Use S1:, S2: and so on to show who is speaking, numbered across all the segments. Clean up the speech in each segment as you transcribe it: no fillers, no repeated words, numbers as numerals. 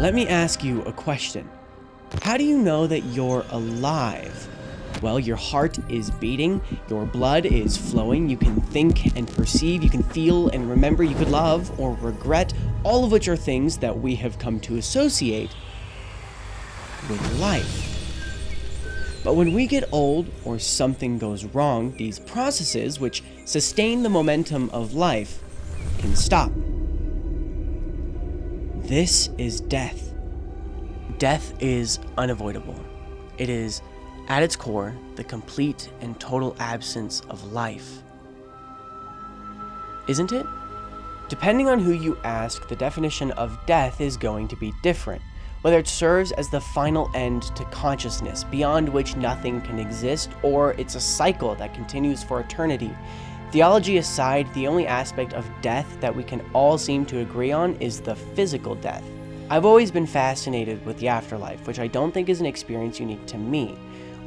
S1: Let me ask you a question. How do you know that you're alive? Well, your heart is beating, your blood is flowing, you can think and perceive, you can feel and remember, you could love or regret, all of which are things that we have come to associate with life. But when we get old or something goes wrong, these processes, which sustain the momentum of life, can stop. This is death. Death is unavoidable. It is, at its core, the complete and total absence of life. Isn't it? Depending on who you ask, the definition of death is going to be different. Whether it serves as the final end to consciousness, beyond which nothing can exist, or it's a cycle that continues for eternity. Theology aside, the only aspect of death that we can all seem to agree on is the physical death. I've always been fascinated with the afterlife, which I don't think is an experience unique to me.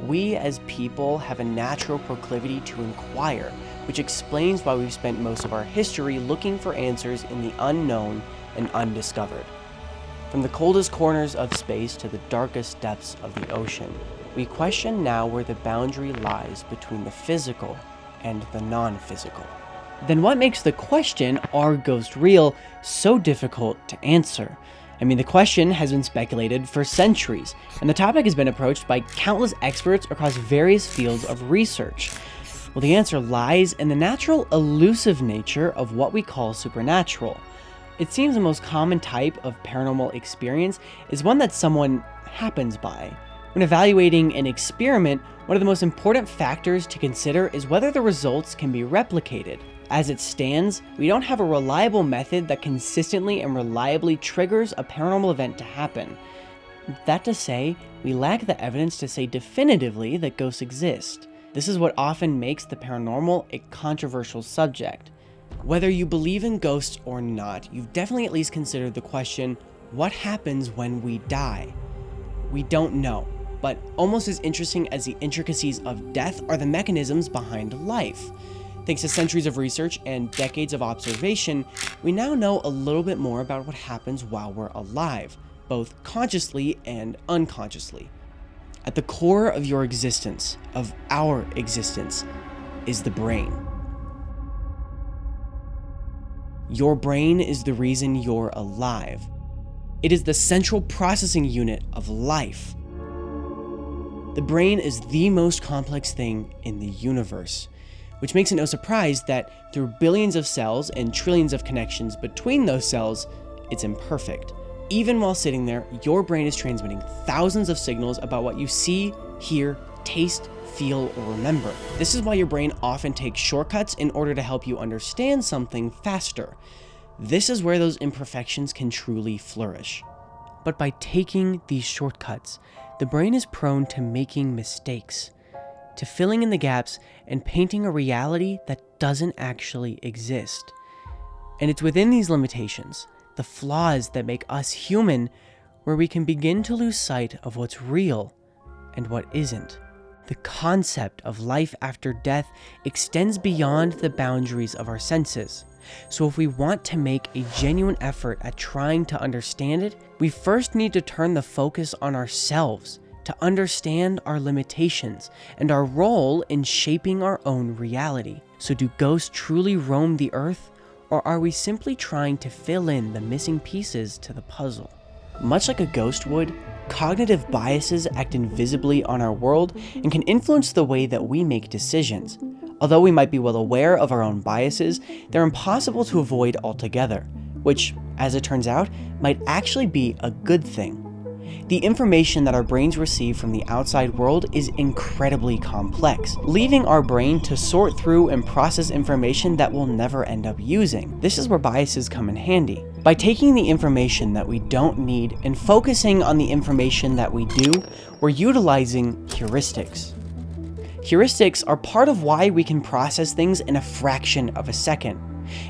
S1: We as people have a natural proclivity to inquire, which explains why we've spent most of our history looking for answers in the unknown and undiscovered. From the coldest corners of space to the darkest depths of the ocean, we question now where the boundary lies between the physical and the non-physical. Then what makes the question, are ghosts real, so difficult to answer? I mean, the question has been speculated for centuries, and the topic has been approached by countless experts across various fields of research. Well, the answer lies in the natural elusive nature of what we call supernatural. It seems the most common type of paranormal experience is one that someone happens by. When evaluating an experiment, one of the most important factors to consider is whether the results can be replicated. As it stands, we don't have a reliable method that consistently and reliably triggers a paranormal event to happen. That to say, we lack the evidence to say definitively that ghosts exist. This is what often makes the paranormal a controversial subject. Whether you believe in ghosts or not, you've definitely at least considered the question, what happens when we die? We don't know, but almost as interesting as the intricacies of death are the mechanisms behind life. Thanks to centuries of research and decades of observation, we now know a little bit more about what happens while we're alive, both consciously and unconsciously. At the core of your existence, of our existence, is the brain. Your brain is the reason you're alive. It is the central processing unit of life. The brain is the most complex thing in the universe, which makes it no surprise that through billions of cells and trillions of connections between those cells, it's imperfect. Even while sitting there, your brain is transmitting thousands of signals about what you see, hear, taste, feel, or remember. This is why your brain often takes shortcuts in order to help you understand something faster. This is where those imperfections can truly flourish. But by taking these shortcuts, the brain is prone to making mistakes, to filling in the gaps and painting a reality that doesn't actually exist. And it's within these limitations, the flaws that make us human, where we can begin to lose sight of what's real and what isn't. The concept of life after death extends beyond the boundaries of our senses. So if we want to make a genuine effort at trying to understand it, we first need to turn the focus on ourselves, to understand our limitations and our role in shaping our own reality. So do ghosts truly roam the earth, or are we simply trying to fill in the missing pieces to the puzzle? Much like a ghost would, cognitive biases act invisibly on our world and can influence the way that we make decisions. Although we might be well aware of our own biases, they're impossible to avoid altogether, which, as it turns out, might actually be a good thing. The information that our brains receive from the outside world is incredibly complex, leaving our brain to sort through and process information that we'll never end up using. This is where biases come in handy. By taking the information that we don't need and focusing on the information that we do, we're utilizing heuristics. Heuristics are part of why we can process things in a fraction of a second.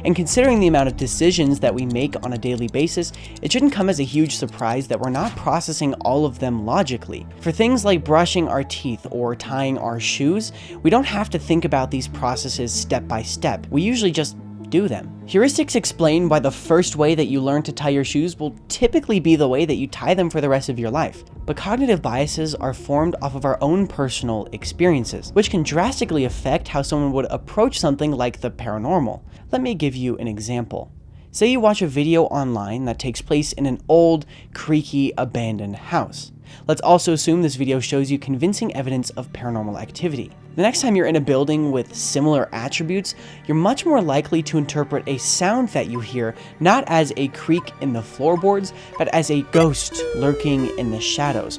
S1: And considering the amount of decisions that we make on a daily basis, it shouldn't come as a huge surprise that we're not processing all of them logically. For things like brushing our teeth or tying our shoes, we don't have to think about these processes step by step. We usually just do them. Heuristics explain why the first way that you learn to tie your shoes will typically be the way that you tie them for the rest of your life. But cognitive biases are formed off of our own personal experiences, which can drastically affect how someone would approach something like the paranormal. Let me give you an example. Say you watch a video online that takes place in an old, creaky, abandoned house. Let's also assume this video shows you convincing evidence of paranormal activity. The next time you're in a building with similar attributes, you're much more likely to interpret a sound that you hear not as a creak in the floorboards, but as a ghost lurking in the shadows.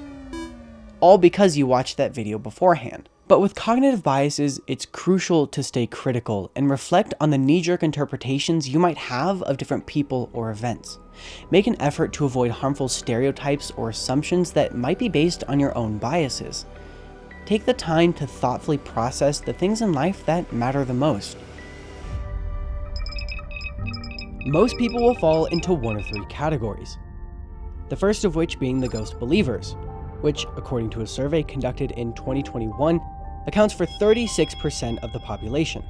S1: All because you watched that video beforehand. But with cognitive biases, it's crucial to stay critical and reflect on the knee-jerk interpretations you might have of different people or events. Make an effort to avoid harmful stereotypes or assumptions that might be based on your own biases. Take the time to thoughtfully process the things in life that matter the most. Most people will fall into one of three categories. The first of which being the ghost believers, which, according to a survey conducted in 2021, accounts for 36% of the population.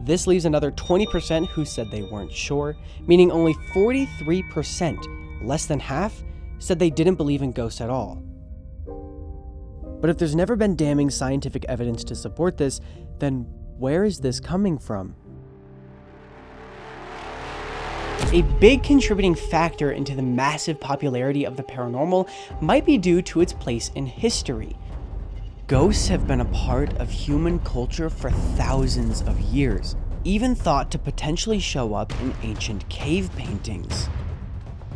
S1: This leaves another 20% who said they weren't sure, meaning only 43%, less than half, said they didn't believe in ghosts at all. But if there's never been damning scientific evidence to support this, then where is this coming from? A big contributing factor into the massive popularity of the paranormal might be due to its place in history. Ghosts have been a part of human culture for thousands of years, even thought to potentially show up in ancient cave paintings.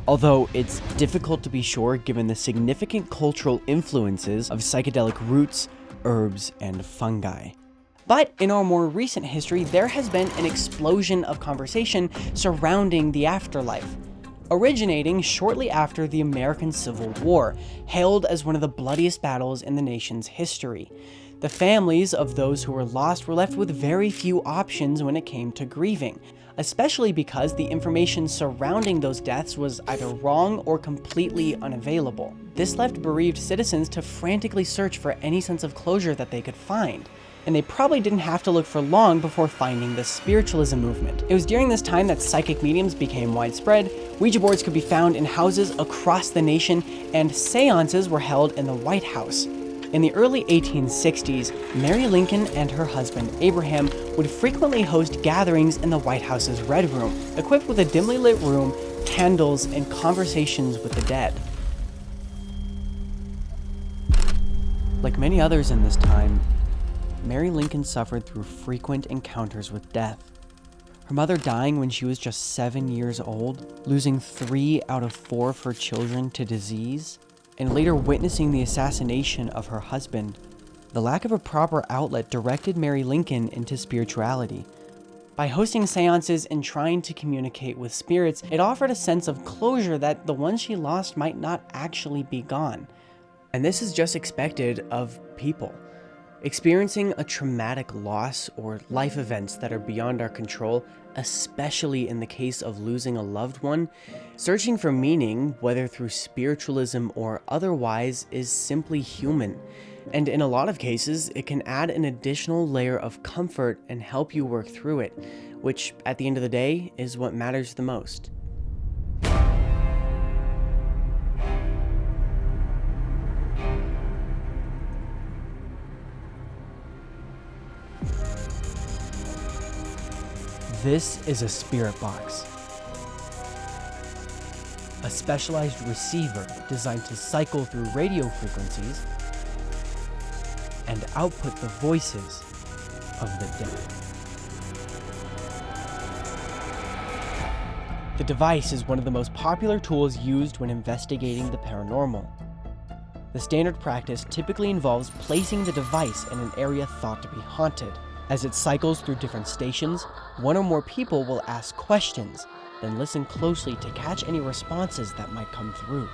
S1: Although it's difficult to be sure given the significant cultural influences of psychedelic roots, herbs, and fungi. But in our more recent history, there has been an explosion of conversation surrounding the afterlife, originating shortly after the American Civil War, hailed as one of the bloodiest battles in the nation's history. The families of those who were lost were left with very few options when it came to grieving, especially because the information surrounding those deaths was either wrong or completely unavailable. This left bereaved citizens to frantically search for any sense of closure that they could find. And they probably didn't have to look for long before finding the Spiritualism movement. It was during this time that psychic mediums became widespread, Ouija boards could be found in houses across the nation, and seances were held in the White House. In the early 1860s, Mary Lincoln and her husband Abraham would frequently host gatherings in the White House's Red Room, equipped with a dimly lit room, candles, and conversations with the dead. Like many others in this time, Mary Lincoln suffered through frequent encounters with death. Her mother dying when she was just 7 years old, losing 3 out of 4 of her children to disease, and later witnessing the assassination of her husband. The lack of a proper outlet directed Mary Lincoln into spirituality. By hosting seances and trying to communicate with spirits, it offered a sense of closure that the ones she lost might not actually be gone. And this is just expected of people. Experiencing a traumatic loss or life events that are beyond our control, especially in the case of losing a loved one, searching for meaning, whether through spiritualism or otherwise, is simply human. And in a lot of cases, it can add an additional layer of comfort and help you work through it, which at the end of the day is what matters the most. This is a spirit box, a specialized receiver designed to cycle through radio frequencies and output the voices of the dead. The device is one of the most popular tools used when investigating the paranormal. The standard practice typically involves placing the device in an area thought to be haunted. As it cycles through different stations, one or more people will ask questions, then listen closely to catch any responses that might come through.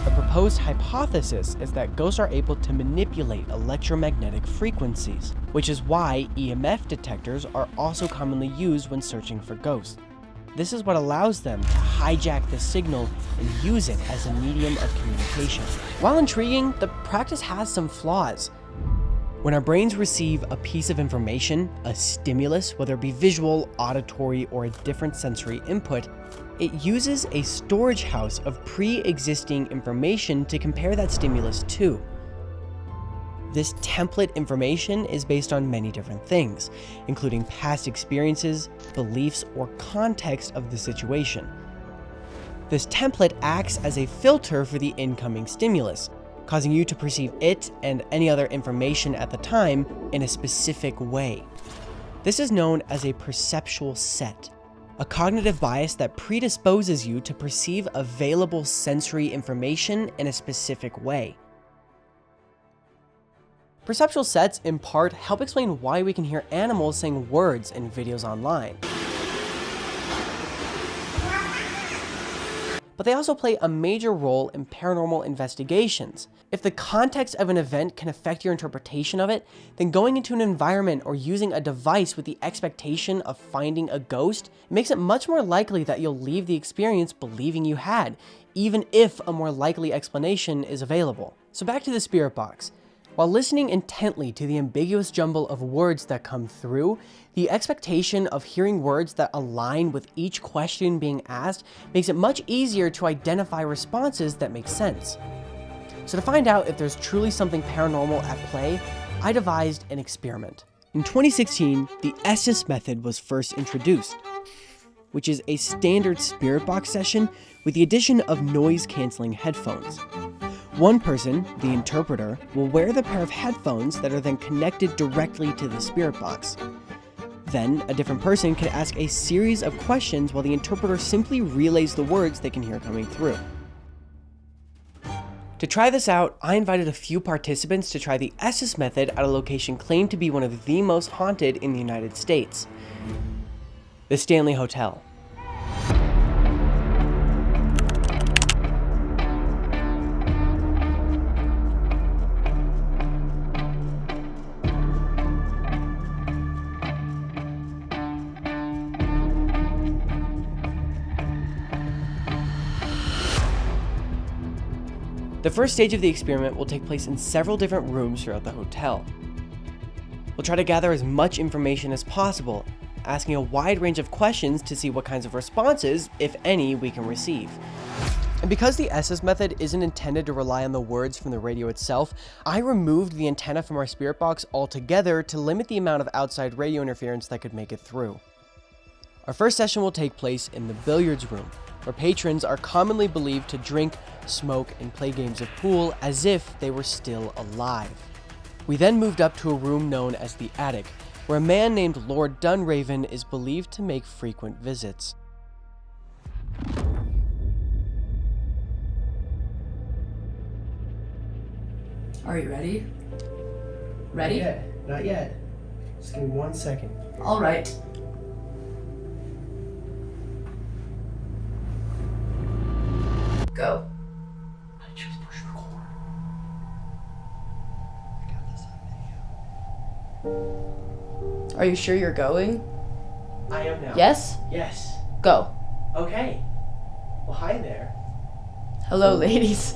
S1: The proposed hypothesis is that ghosts are able to manipulate electromagnetic frequencies, which is why EMF detectors are also commonly used when searching for ghosts. This is what allows them to hijack the signal and use it as a medium of communication. While intriguing, the practice has some flaws. When our brains receive a piece of information, a stimulus, whether it be visual, auditory, or a different sensory input, it uses a storage house of pre-existing information to compare that stimulus to. This template information is based on many different things, including past experiences, beliefs, or context of the situation. This template acts as a filter for the incoming stimulus, causing you to perceive it and any other information at the time in a specific way. This is known as a perceptual set, a cognitive bias that predisposes you to perceive available sensory information in a specific way. Perceptual sets, in part, help explain why we can hear animals saying words in videos online. But they also play a major role in paranormal investigations. If the context of an event can affect your interpretation of it, then going into an environment or using a device with the expectation of finding a ghost makes it much more likely that you'll leave the experience believing you had, even if a more likely explanation is available. So back to the spirit box. While listening intently to the ambiguous jumble of words that come through, the expectation of hearing words that align with each question being asked makes it much easier to identify responses that make sense. So to find out if there's truly something paranormal at play, I devised an experiment. In 2016, the Estes Method was first introduced, which is a standard spirit box session with the addition of noise-canceling headphones. One person, the interpreter, will wear the pair of headphones that are then connected directly to the spirit box. Then, a different person can ask a series of questions while the interpreter simply relays the words they can hear coming through. To try this out, I invited a few participants to try the Estes Method at a location claimed to be one of the most haunted in the United States, the Stanley Hotel. The first stage of the experiment will take place in several different rooms throughout the hotel. We'll try to gather as much information as possible, asking a wide range of questions to see what kinds of responses, if any, we can receive. And because the Estes Method isn't intended to rely on the words from the radio itself, I removed the antenna from our spirit box altogether to limit the amount of outside radio interference that could make it through. Our first session will take place in the billiards room, where patrons are commonly believed to drink, smoke, and play games of pool as if they were still alive. We then moved up to a room known as the attic, where a man named Lord Dunraven is believed to make frequent visits.
S2: Are you ready? Ready?
S1: Not yet. Just give me 1 second.
S2: All right. Go.
S1: I just push record. I got this on video.
S2: Are you sure you're going?
S1: I am now.
S2: Yes?
S1: Yes.
S2: Go.
S1: Okay. Well, hi there.
S2: Hello, ladies.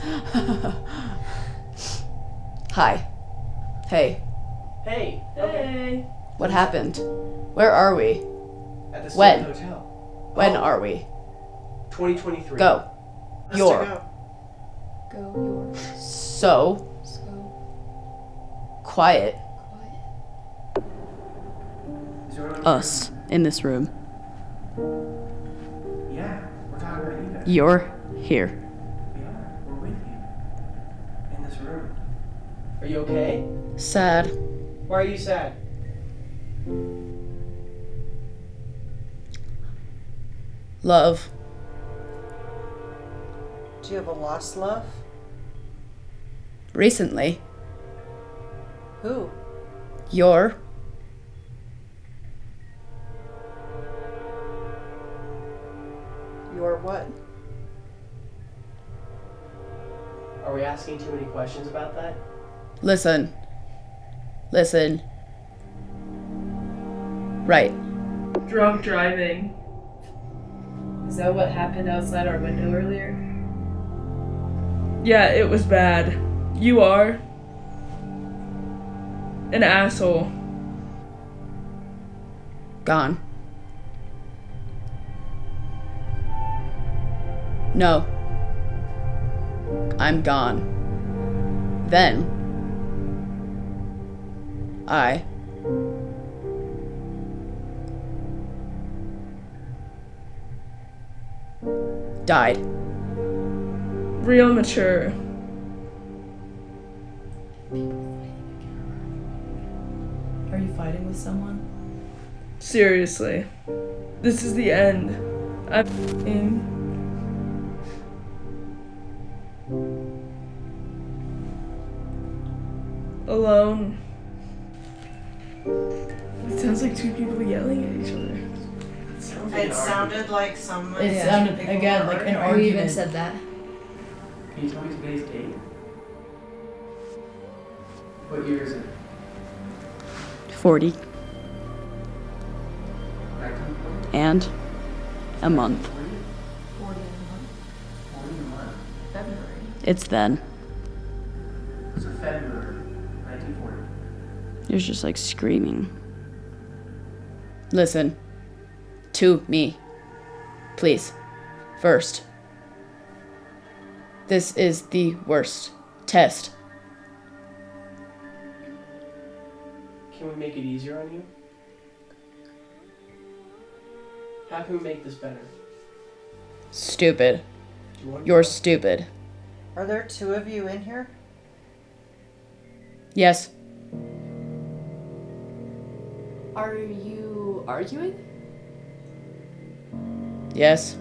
S2: Hi. Hey.
S1: Hey.
S3: Hey.
S2: What happened? Where are we?
S1: At the
S2: When?
S1: Stanley Hotel.
S2: When are we?
S1: 2023.
S2: Go.
S1: Let's
S2: Your.
S1: check out.
S3: Go your.
S2: So quiet.
S1: Is there anyone
S2: Us in this room.
S1: here? Yeah, we're talking about you guys.
S2: You're here.
S1: We are. We're with you. In this room. Are you okay?
S2: Sad.
S1: Why are you sad?
S2: Love.
S1: Do you have a lost love?
S2: Recently.
S1: Who?
S2: You're.
S1: Your what? Are we asking too many questions about that?
S2: Listen. Listen. Right.
S3: Drunk driving. Is that what happened outside our window earlier? Yeah, it was bad. You are? An asshole.
S2: Gone. No. I'm gone. Then I died.
S3: Real mature.
S4: Are you fighting with someone?
S3: Seriously. This is the end. I'm in. Alone. It sounds like two people yelling at each other.
S5: It sounded like someone.
S4: It sounded, again, like an
S5: Who
S4: argument.
S6: Who even said that?
S7: Can you tell me today's date? What year is it?
S2: 40
S7: 1940?
S2: and a month.
S7: 40 a month.
S6: February.
S2: It's then.
S7: So February 1940.
S2: You're just like screaming. Listen to me, please. First, this is the worst test.
S1: Can we make it easier on you? How can we make this better?
S2: Stupid.
S1: Do you want
S2: You're stupid.
S5: Are there two of you in here?
S2: Yes.
S6: Are you arguing?
S2: Yes.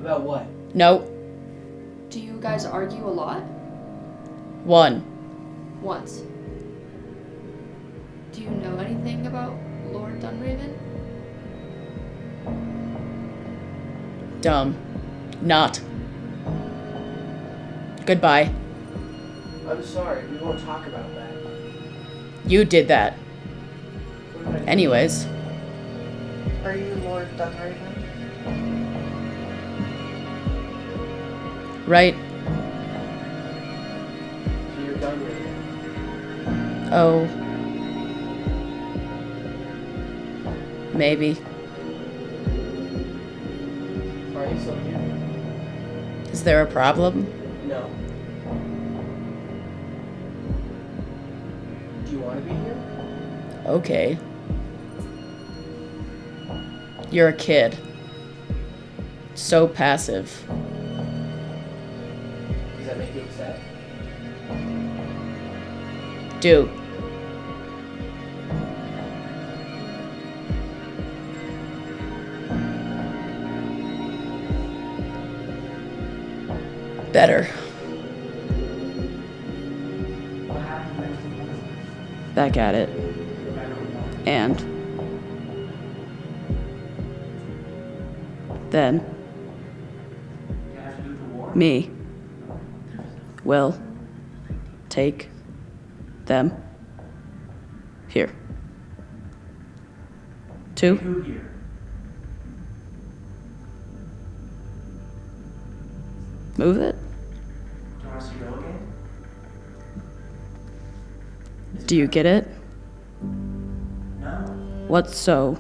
S1: About what?
S2: No.
S6: Do you guys argue a lot?
S2: One.
S6: Once. Do you know anything about Lord Dunraven?
S2: Dumb. Not. Goodbye.
S1: I'm sorry, we won't talk about that.
S2: You did that.
S1: What did I do?
S2: Anyways.
S5: Are you Lord Dunraven?
S2: Right.
S1: So you're done with it.
S2: Oh. Maybe.
S1: Are you still here?
S2: Is there a problem?
S1: No. Do you want to be here?
S2: Okay. You're a kid. So passive.
S1: Does that make you upset?
S2: Do. Better.
S7: What happened next?
S2: Back at it. And then
S7: You have to do the war?
S2: me will take them here. Two.
S7: Who here?
S2: Move it.
S7: Do you want us to go again?
S2: Do you get it?
S7: No.
S2: What's so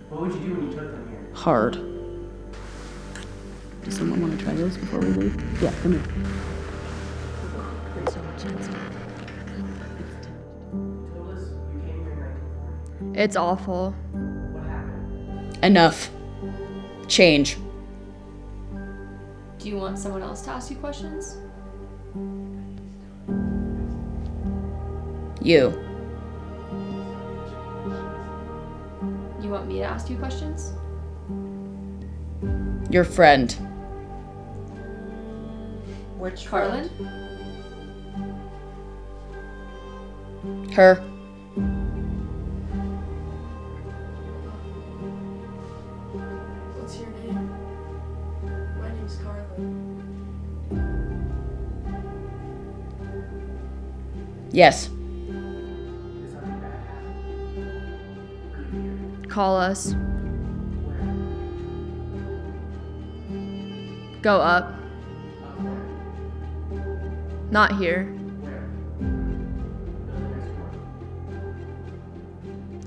S7: What would you do when you took them here?
S2: hard? Does someone want to try this before we leave? Yeah, come here.
S7: Told us you came here in 1940.
S6: It's awful.
S7: What happened?
S2: Enough. Change.
S6: Do you want someone else to ask you questions?
S2: You.
S6: You want me to ask you questions?
S2: Your friend.
S5: Which
S6: Carlin?
S2: Her.
S6: What's your name? My name's Carlin.
S2: Yes.
S7: Did something bad happen? Could you hear it?
S6: Call us.
S7: Where?
S6: Go up.
S7: Up where?
S6: Not here.
S7: Where? Go to the next door.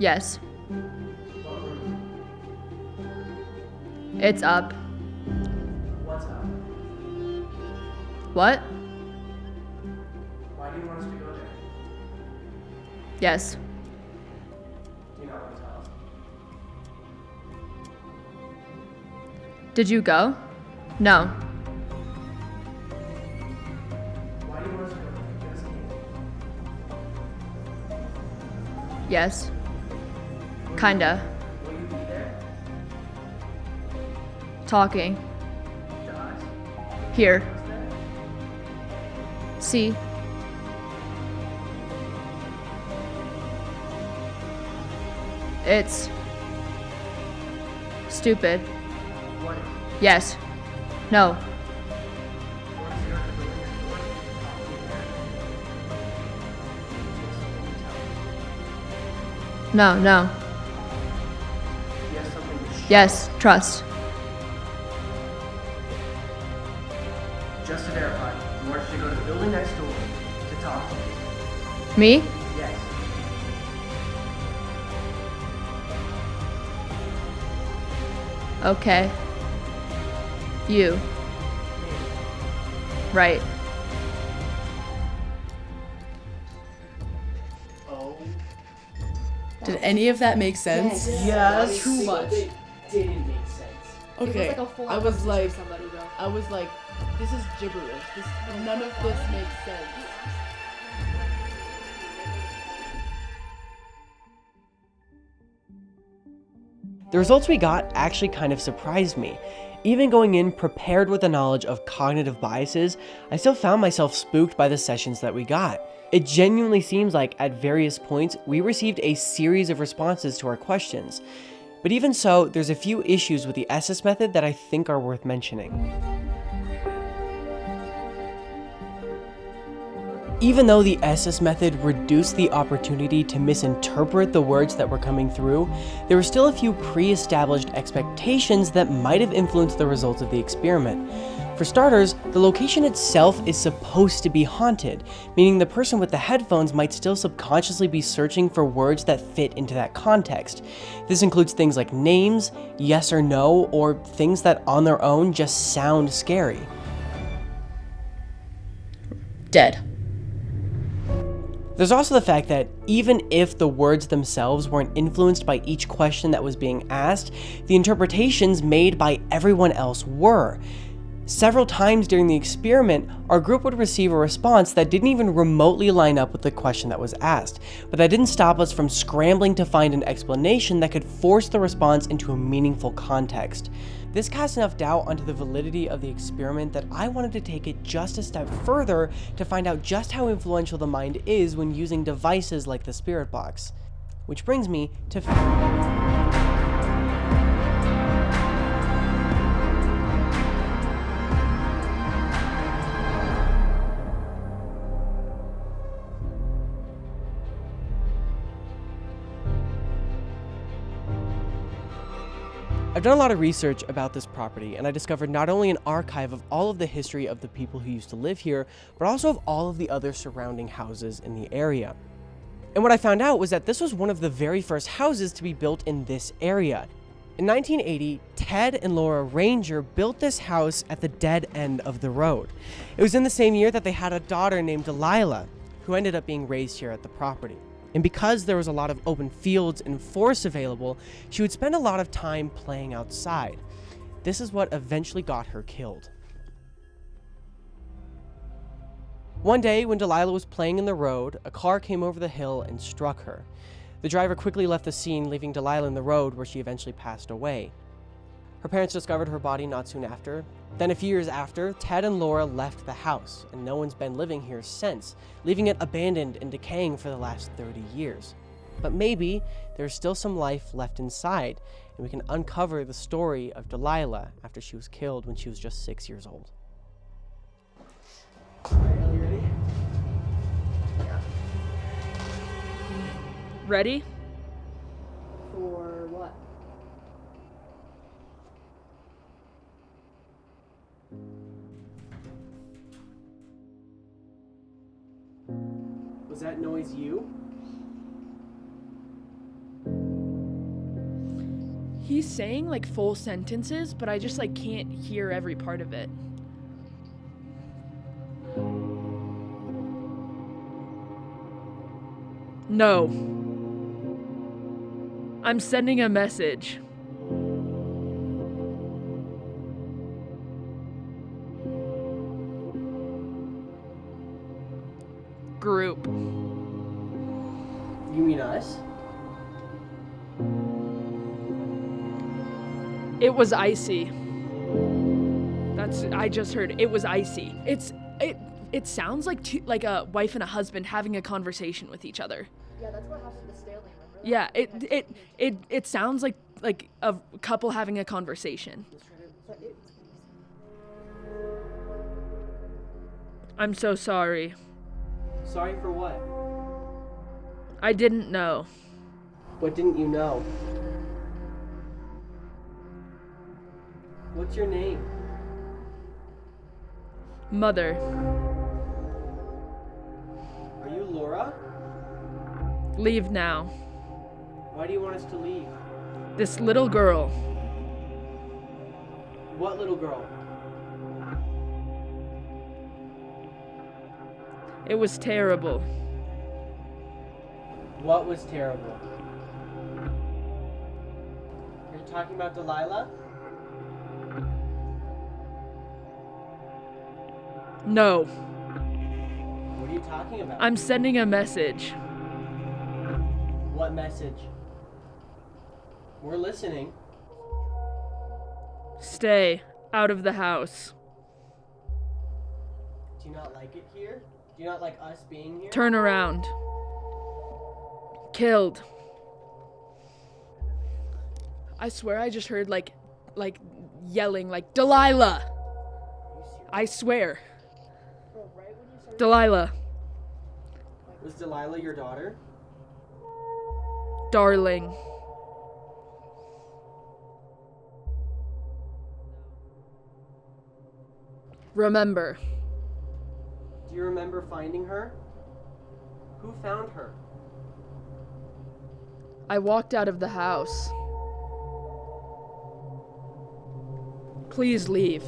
S6: Yes.
S7: What room?
S6: It's up.
S7: What's up?
S6: What?
S7: Why do you want us to go there?
S6: Yes.
S7: Do you not want to tell us?
S6: Did you go? No.
S7: Why do you want us to go there? Just me.
S6: Yes. Kinda.
S7: Will you be there?
S6: Talking.
S7: To us?
S6: Here.
S7: What's there?
S6: See. It's stupid.
S7: What?
S6: Yes. No.
S7: Once you're at the building next door, you can talk to me there. Just something to tell us.
S6: No, no.
S7: You have something to show.
S6: Yes. Trust.
S7: Just to verify, you want us to go to the building next door to talk to you.
S6: Me?
S7: Yes.
S6: Okay. You. Right.
S7: Oh.
S4: Did any of that make sense?
S5: Yes.
S4: Too much.
S7: Didn't make sense.
S4: Okay.
S6: full
S4: I was like,
S6: somebody, bro.
S4: I was like, this is gibberish. None of this makes sense.
S1: The results we got actually kind of surprised me. Even going in prepared with the knowledge of cognitive biases, I still found myself spooked by the sessions that we got. It genuinely seems like at various points we received a series of responses to our questions. But even so, there's a few issues with the Estes method that I think are worth mentioning. Even though the Estes method reduced the opportunity to misinterpret the words that were coming through, there were still a few pre-established expectations that might have influenced the results of the experiment. For starters, the location itself is supposed to be haunted, meaning the person with the headphones might still subconsciously be searching for words that fit into that context. This includes things like names, yes or no, or things that on their own just sound scary.
S2: Dead.
S1: There's also the fact that even if the words themselves weren't influenced by each question that was being asked, the interpretations made by everyone else were. Several times during the experiment, our group would receive a response that didn't even remotely line up with the question that was asked, but that didn't stop us from scrambling to find an explanation that could force the response into a meaningful context. This cast enough doubt onto the validity of the experiment that I wanted to take it just a step further to find out just how influential the mind is when using devices like the spirit box. Which brings me to I've done a lot of research about this property, and I discovered not only an archive of all of the history of the people who used to live here, but also of all of the other surrounding houses in the area. And what I found out was that this was one of the very first houses to be built in this area. In 1980, Ted and Laura Ranger built this house at the dead end of the road. It was in the same year that they had a daughter named Delilah, who ended up being raised here at the property. And because there was a lot of open fields and forests available, she would spend a lot of time playing outside. This is what eventually got her killed. One day, when Delilah was playing in the road, a car came over the hill and struck her. The driver quickly left the scene, leaving Delilah in the road, where she eventually passed away. Her parents discovered her body not soon after. Then a few years after, Ted and Laura left the house, and no one's been living here since, leaving it abandoned and decaying for the last 30 years. But maybe there's still some life left inside, and we can uncover the story of Delilah after she was killed when she was just 6 years old.
S7: Are you ready?
S6: Ready?
S2: For what?
S1: Was that noise you?
S4: He's saying like full sentences, but I just like can't hear every part of it. No. I'm sending a message. Group.
S7: You mean us?
S4: It was icy. I just heard it was icy. It sounds like a wife and a husband having a conversation with each other.
S2: Yeah, that's what happened to Stanley, remember?
S4: Yeah, it sounds like a couple having a conversation. I'm so sorry.
S7: Sorry for what?
S4: I didn't know.
S7: What didn't you know? What's your name?
S4: Mother.
S7: Are you Laura?
S4: Leave now.
S7: Why do you want us to leave?
S4: This little girl.
S7: What little girl?
S4: It was terrible.
S7: What was terrible? Are you talking about Delilah?
S4: No.
S7: What are you talking about?
S4: I'm sending a message.
S7: What message? We're listening.
S4: Stay out of the house.
S7: Do you not like it here? Do you not like us being here?
S4: Turn around. Killed. I swear I just heard like yelling like Delilah. I swear. Delilah.
S7: Was Delilah your daughter?
S4: Darling. Remember.
S7: Do you remember finding her? Who found her?
S4: I walked out of the house. Please leave.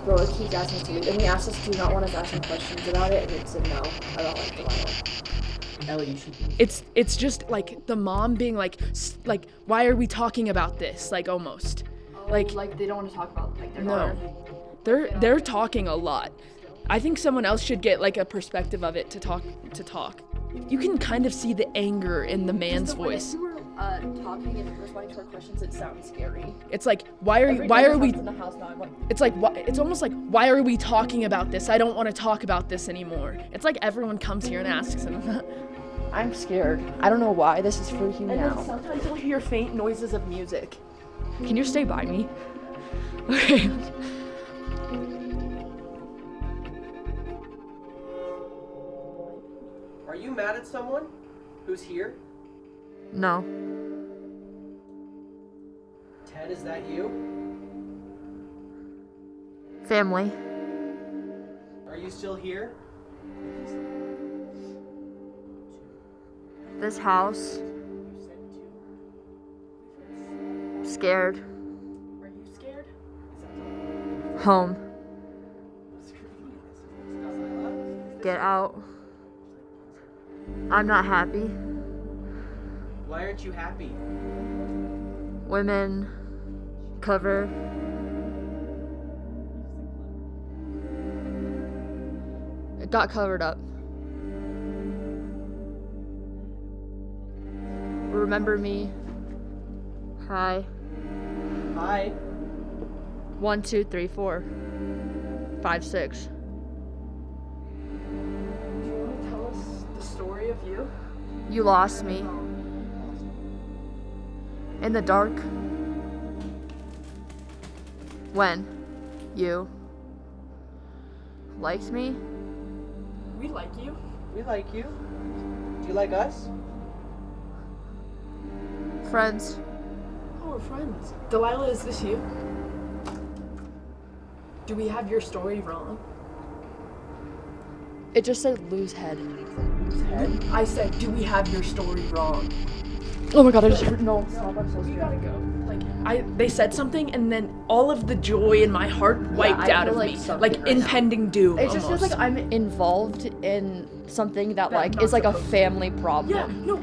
S2: Bro, it keeps asking to leave. And we asked us, do you not want us asking questions about it? And it said, no, I don't like Delilah.
S7: Ellie, you should leave.
S4: It's just like the mom being like, why are we talking about this? Like almost.
S6: Like they don't want to talk about like their daughter.
S4: No. They're talking a lot. I think someone else should get like a perspective of it to talk. You can kind of see the anger in the man's voice.
S2: When you were talking and responding to our questions, it sounds scary.
S4: It's like, why are we
S2: in the house now, I'm like,
S4: it's like it's almost like, why are we talking about this? I don't want to talk about this anymore. It's like everyone comes here and asks him.
S2: I'm scared. I don't know why this is freaking me
S4: And
S2: out.
S4: then sometimes you'll hear faint noises of music. Can you stay by me? Okay.
S7: Are you mad at someone who's here?
S2: No.
S7: Ted, is that you?
S2: Family.
S7: Are you still here?
S2: This house. Scared.
S4: Are you scared?
S2: Home. Get out. I'm not happy.
S7: Why aren't you happy?
S2: Women. Cover. It got covered up. Remember me. Hi.
S7: Hi.
S2: 1, 2, 3, 4, 5, 6.
S4: Do you want to tell us the story of you?
S2: You lost me. In the dark. When? You. Liked me?
S4: We like you.
S7: We like you. Do you like us?
S2: Friends.
S4: Oh, we're friends. Delilah, is this you? Do we have your story wrong?
S2: It just said lose head.
S4: I said, do we have your story wrong? Oh my god, I just heard. No, stop, I'm so scared. Gotta go. They said something, and then all of the joy in my heart wiped out of me. Like impending doom.
S8: It just feels
S4: almost.
S8: like I'm involved in something that like is like a family problem.
S4: Yeah, no,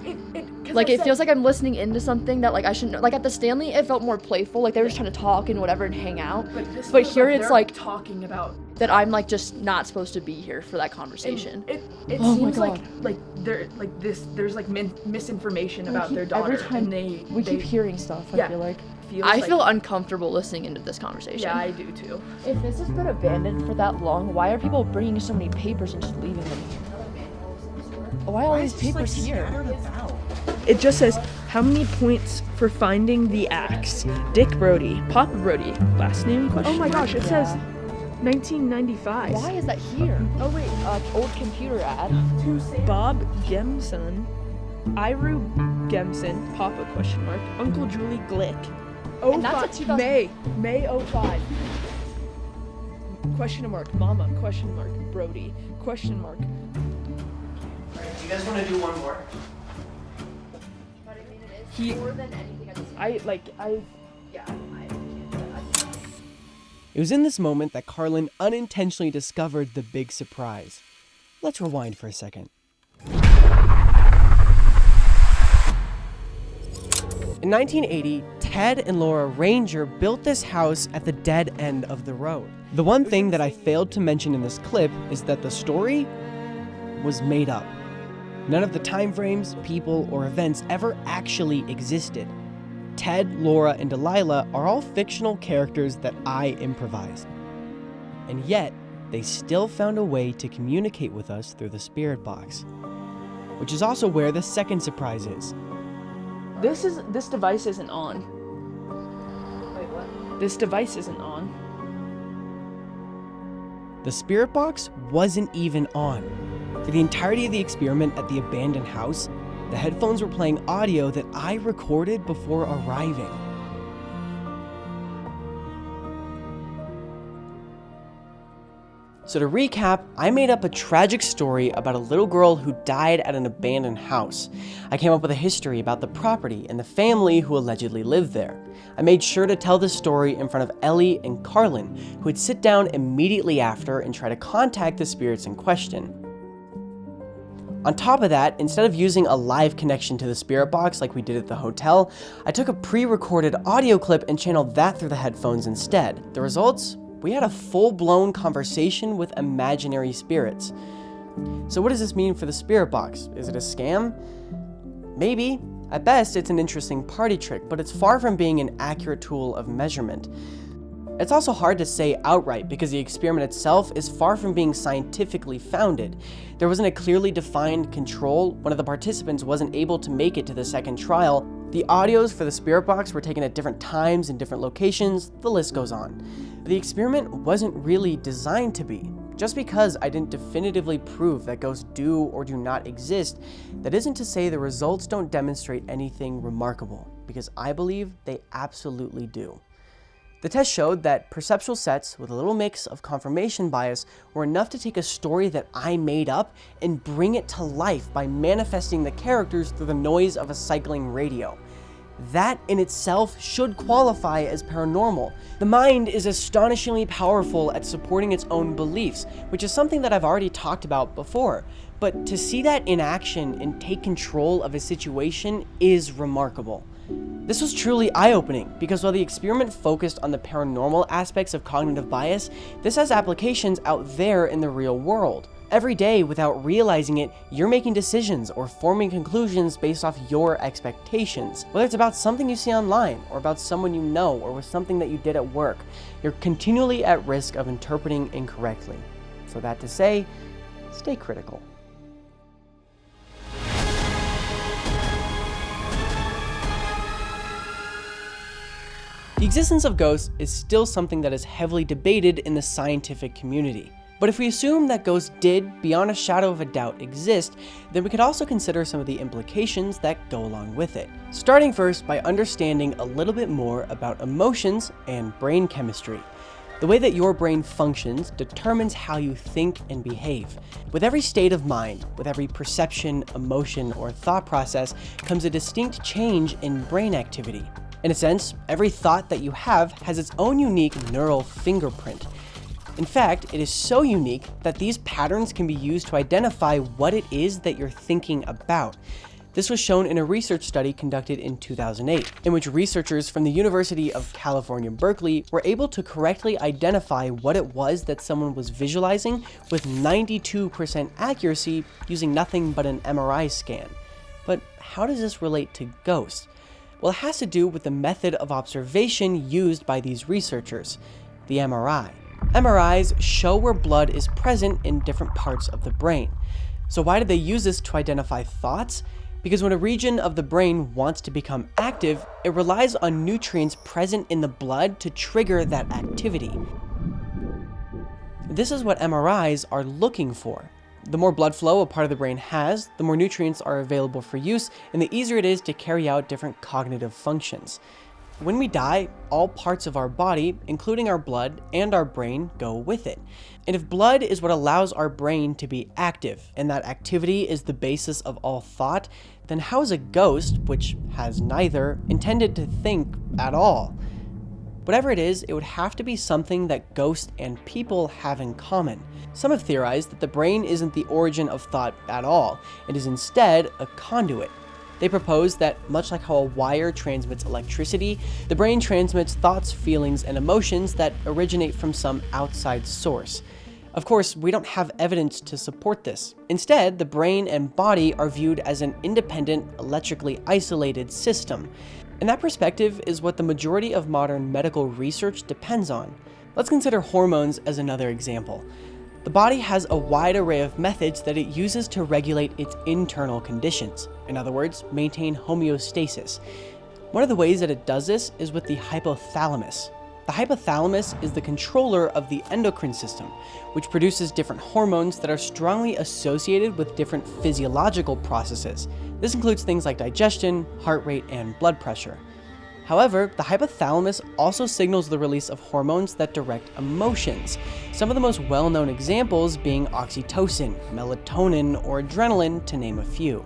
S8: Like it feels like I'm listening into something that like I shouldn't. Like at the Stanley, it felt more playful. Like they were just trying to talk and whatever and hang out. But here it's like
S4: talking about
S8: that I'm like just not supposed to be here for that conversation.
S4: It
S8: Oh my
S4: seems
S8: God.
S4: like there's like misinformation about their daughter.
S8: Every time
S4: and
S8: we keep hearing stuff.
S4: Yeah.
S8: I feel like.
S4: feels
S8: I
S4: like-
S8: feel uncomfortable listening into this conversation.
S4: Yeah, I do too.
S8: If this has been abandoned for that long, why are people bringing so many papers and just leaving them here? Why are all these papers here?
S4: It just says, how many points for finding the axe? Dick Brody, Papa Brody, last name question. Oh my gosh, it says 1995.
S8: Why is that here? Oh wait, old computer ad.
S4: Bob Gemson, Iru Gemson, Papa question mark, Uncle Julie Glick.
S8: And that's a 2000
S4: May 05. Question mark, Mama, question mark, Brody, question mark.
S7: Alright, do you guys want to do one more?
S4: He,
S8: More than anything
S1: It was in this moment that Carlin unintentionally discovered the big surprise. Let's rewind for a second. In 1980, Ted and Laura Ranger built this house at the dead end of the road. The one thing that I failed to mention in this clip is that the story was made up. None of the time frames, people, or events ever actually existed. Ted, Laura, and Delilah are all fictional characters that I improvised. And yet, they still found a way to communicate with us through the spirit box. Which is also where the second surprise is.
S4: this device isn't on.
S5: Wait, what?
S4: This device isn't on.
S1: The spirit box wasn't even on. For the entirety of the experiment at the abandoned house, the headphones were playing audio that I recorded before arriving. So to recap, I made up a tragic story about a little girl who died at an abandoned house. I came up with a history about the property and the family who allegedly lived there. I made sure to tell this story in front of Ellie and Carlin, who would sit down immediately after and try to contact the spirits in question. On top of that, instead of using a live connection to the spirit box like we did at the hotel, I took a pre-recorded audio clip and channeled that through the headphones instead. The results? We had a full-blown conversation with imaginary spirits. So what does this mean for the spirit box? Is it a scam? Maybe. At best, it's an interesting party trick, but it's far from being an accurate tool of measurement. It's also hard to say outright because the experiment itself is far from being scientifically founded. There wasn't a clearly defined control. One of the participants wasn't able to make it to the second trial. The audios for the spirit box were taken at different times in different locations. The list goes on. The experiment wasn't really designed to be. Just because I didn't definitively prove that ghosts do or do not exist, that isn't to say the results don't demonstrate anything remarkable, because I believe they absolutely do. The test showed that perceptual sets with a little mix of confirmation bias were enough to take a story that I made up and bring it to life by manifesting the characters through the noise of a cycling radio. That in itself should qualify as paranormal. The mind is astonishingly powerful at supporting its own beliefs, which is something that I've already talked about before. But to see that in action and take control of a situation is remarkable. This was truly eye-opening, because while the experiment focused on the paranormal aspects of cognitive bias, this has applications out there in the real world. Every day, without realizing it, you're making decisions or forming conclusions based off your expectations. Whether it's about something you see online, or about someone you know, or with something that you did at work, you're continually at risk of interpreting incorrectly. So that to say, stay critical. The existence of ghosts is still something that is heavily debated in the scientific community. But if we assume that ghosts did, beyond a shadow of a doubt, exist, then we could also consider some of the implications that go along with it. Starting first by understanding a little bit more about emotions and brain chemistry. The way that your brain functions determines how you think and behave. With every state of mind, with every perception, emotion, or thought process comes a distinct change in brain activity. In a sense, every thought that you have has its own unique neural fingerprint. In fact, it is so unique that these patterns can be used to identify what it is that you're thinking about. This was shown in a research study conducted in 2008, in which researchers from the University of California, Berkeley were able to correctly identify what it was that someone was visualizing with 92% accuracy using nothing but an MRI scan. But how does this relate to ghosts? Well, it has to do with the method of observation used by these researchers, the MRI. MRIs show where blood is present in different parts of the brain. So why did they use this to identify thoughts? Because when a region of the brain wants to become active, it relies on nutrients present in the blood to trigger that activity. This is what MRIs are looking for. The more blood flow a part of the brain has, the more nutrients are available for use, and the easier it is to carry out different cognitive functions. When we die, all parts of our body, including our blood and our brain, go with it. And if blood is what allows our brain to be active, and that activity is the basis of all thought, then how is a ghost, which has neither, intended to think at all? Whatever it is, it would have to be something that ghosts and people have in common. Some have theorized that the brain isn't the origin of thought at all. It is instead a conduit. They propose that, much like how a wire transmits electricity, the brain transmits thoughts, feelings, and emotions that originate from some outside source. Of course, we don't have evidence to support this. Instead, the brain and body are viewed as an independent, electrically isolated system. And that perspective is what the majority of modern medical research depends on. Let's consider hormones as another example. The body has a wide array of methods that it uses to regulate its internal conditions. In other words, maintain homeostasis. One of the ways that it does this is with the hypothalamus. The hypothalamus is the controller of the endocrine system, which produces different hormones that are strongly associated with different physiological processes. This includes things like digestion, heart rate, and blood pressure. However, the hypothalamus also signals the release of hormones that direct emotions, some of the most well-known examples being oxytocin, melatonin, or adrenaline, to name a few.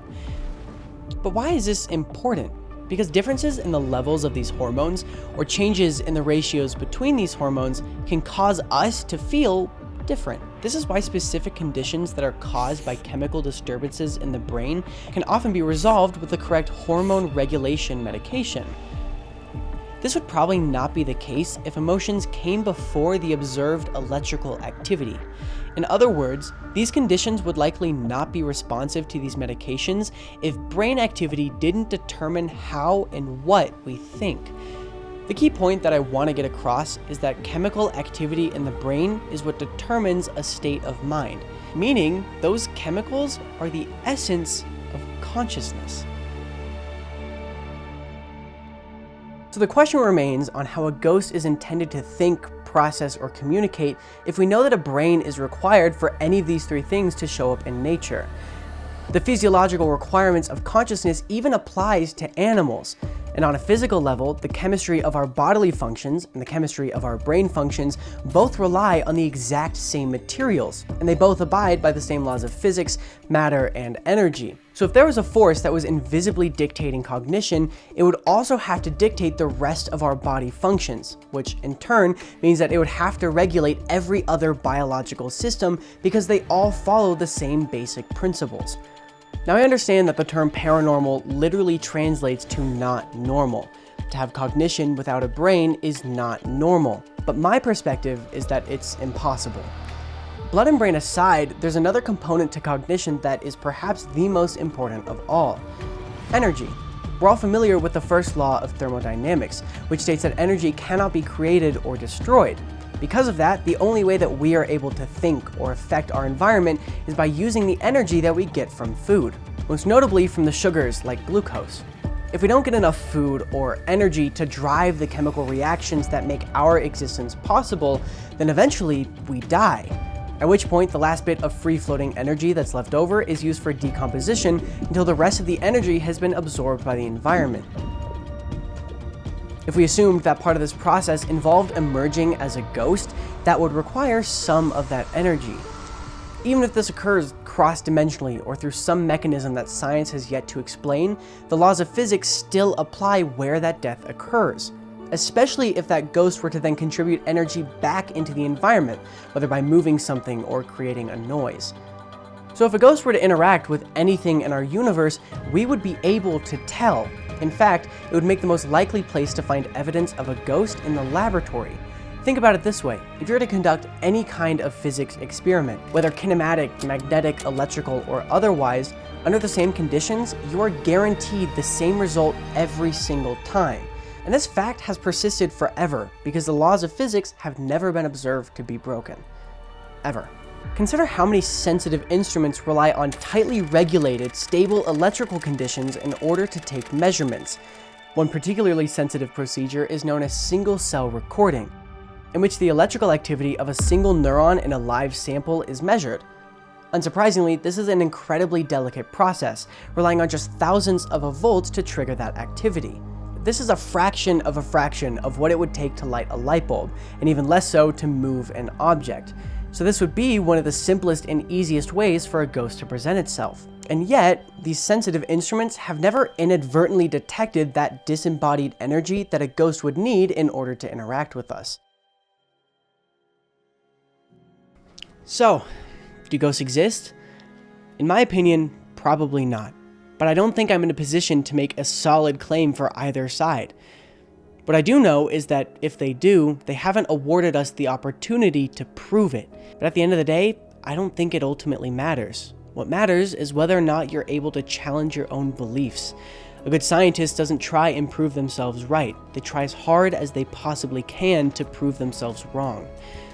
S1: But why is this important? Because differences in the levels of these hormones, or changes in the ratios between these hormones, can cause us to feel different. This is why specific conditions that are caused by chemical disturbances in the brain can often be resolved with the correct hormone regulation medication. This would probably not be the case if emotions came before the observed electrical activity. In other words, these conditions would likely not be responsive to these medications if brain activity didn't determine how and what we think. The key point that I want to get across is that chemical activity in the brain is what determines a state of mind, meaning those chemicals are the essence of consciousness. So the question remains on how a ghost is intended to think, process, or communicate if we know that a brain is required for any of these three things to show up in nature. The physiological requirements of consciousness even applies to animals. And on a physical level, the chemistry of our bodily functions and the chemistry of our brain functions both rely on the exact same materials, and they both abide by the same laws of physics, matter, and energy. So if there was a force that was invisibly dictating cognition, it would also have to dictate the rest of our body functions, which in turn means that it would have to regulate every other biological system because they all follow the same basic principles. Now I understand that the term paranormal literally translates to not normal. To have cognition without a brain is not normal, but my perspective is that it's impossible. Blood and brain aside, there's another component to cognition that is perhaps the most important of all: energy. We're all familiar with the first law of thermodynamics, which states that energy cannot be created or destroyed. Because of that, the only way that we are able to think or affect our environment is by using the energy that we get from food, most notably from the sugars like glucose. If we don't get enough food or energy to drive the chemical reactions that make our existence possible, then eventually we die. At which point, the last bit of free-floating energy that's left over is used for decomposition until the rest of the energy has been absorbed by the environment. If we assumed that part of this process involved emerging as a ghost, that would require some of that energy. Even if this occurs cross-dimensionally or through some mechanism that science has yet to explain, the laws of physics still apply where that death occurs, especially if that ghost were to then contribute energy back into the environment, whether by moving something or creating a noise. So if a ghost were to interact with anything in our universe, we would be able to tell. In fact, it would make the most likely place to find evidence of a ghost in the laboratory. Think about it this way: if you were to conduct any kind of physics experiment, whether kinematic, magnetic, electrical, or otherwise, under the same conditions, you are guaranteed the same result every single time. And this fact has persisted forever because the laws of physics have never been observed to be broken. Ever. Consider how many sensitive instruments rely on tightly regulated, stable electrical conditions in order to take measurements. One particularly sensitive procedure is known as single-cell recording, in which the electrical activity of a single neuron in a live sample is measured. Unsurprisingly, this is an incredibly delicate process, relying on just thousands of volts to trigger that activity. This is a fraction of what it would take to light a light bulb, and even less so to move an object. So this would be one of the simplest and easiest ways for a ghost to present itself. And yet, these sensitive instruments have never inadvertently detected that disembodied energy that a ghost would need in order to interact with us. So, do ghosts exist? In my opinion, probably not. But I don't think I'm in a position to make a solid claim for either side. What I do know is that if they do, they haven't awarded us the opportunity to prove it. But at the end of the day, I don't think it ultimately matters. What matters is whether or not you're able to challenge your own beliefs. A good scientist doesn't try and prove themselves right. They try as hard as they possibly can to prove themselves wrong.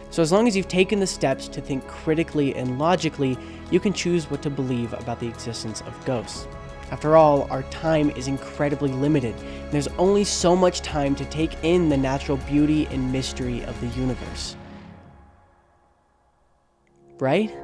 S1: So as long as you've taken the steps to think critically and logically, you can choose what to believe about the existence of ghosts. After all, our time is incredibly limited, and there's only so much time to take in the natural beauty and mystery of the universe. Right?